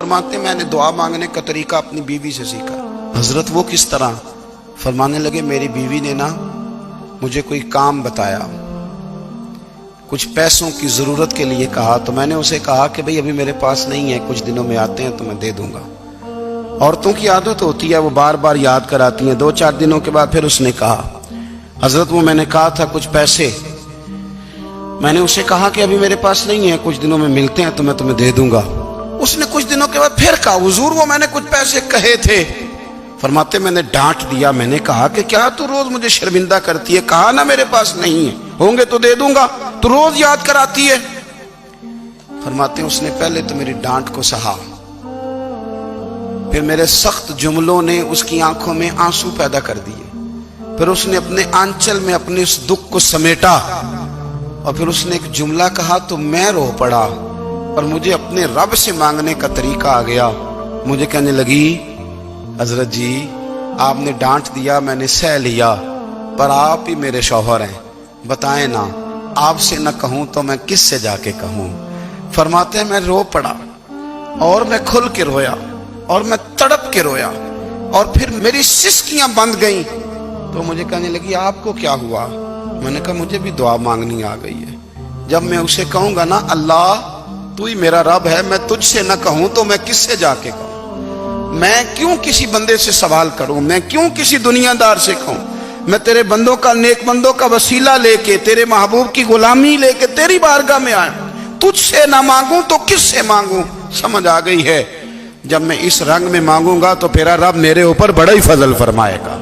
فرماتے میں نے دعا مانگنے کا طریقہ اپنی بیوی سے سیکھا۔ حضرت وہ کس طرح؟ فرمانے لگے میری بیوی نے نا مجھے کوئی کام بتایا، کچھ پیسوں کی ضرورت کے لیے کہا، تو میں نے اسے کہا کہ بھئی ابھی میرے پاس نہیں ہے، کچھ دنوں میں آتے ہیں تو میں دے دوں گا۔ عورتوں کی عادت ہوتی ہے وہ بار بار یاد کراتی ہیں، 2-4 دنوں کے بعد پھر اس نے کہا حضرت وہ میں نے کہا تھا کچھ پیسے، میں نے اسے کہا کہ ابھی میرے پاس نہیں ہے، کچھ دنوں میں ملتے ہیں تو میں تمہیں دے دوں گا۔ اس نے کچھ دنوں کے بعد پھر کہا حضور وہ میں نے کچھ پیسے کہے تھے۔ فرماتے میں نے ڈانٹ دیا، میں نے کہا کہ کیا تو روز مجھے شرمندہ کرتی ہے، کہا نا میرے پاس نہیں ہے، ہوں گے تو دے دوں گا، تو روز یاد کراتی ہے۔ فرماتے ہیں اس نے پہلے تو میری ڈانٹ کو سہا، پھر میرے سخت جملوں نے اس کی آنکھوں میں آنسو پیدا کر دیے، پھر اس نے اپنے آنچل میں اپنے اس دکھ کو سمیٹا، اور پھر اس نے ایک جملہ کہا تو میں رو پڑا، اور مجھے اپنے رب سے مانگنے کا طریقہ آ گیا۔ مجھے کہنے لگی حضرت جی آپ نے ڈانٹ دیا، میں نے سہ لیا، پر آپ ہی میرے شوہر ہیں، بتائیں نا آپ سے نہ کہوں تو میں کس سے جا کے کہوں۔ فرماتے ہیں میں رو پڑا، اور میں کھل کے رویا، اور میں تڑپ کے رویا، اور پھر میری سسکیاں بند گئیں۔ تو مجھے کہنے لگی آپ کو کیا ہوا؟ میں نے کہا مجھے بھی دعا مانگنی آ گئی ہے، جب میں اسے کہوں گا نا اللہ تو ہی میرا رب ہے، میں تجھ سے نہ کہوں تو میں کس سے جا کے کہوں؟ میں کیوں کسی بندے سے سوال کروں؟ میں کیوں کسی دنیا دار سے کہوں؟ میں تیرے بندوں کا، نیک بندوں کا وسیلہ لے کے، تیرے محبوب کی غلامی لے کے تیری بارگاہ میں آیا، تجھ سے نہ مانگوں تو کس سے مانگوں؟ سمجھ آ گئی ہے، جب میں اس رنگ میں مانگوں گا تو پھر رب میرے اوپر بڑا ہی فضل فرمائے گا۔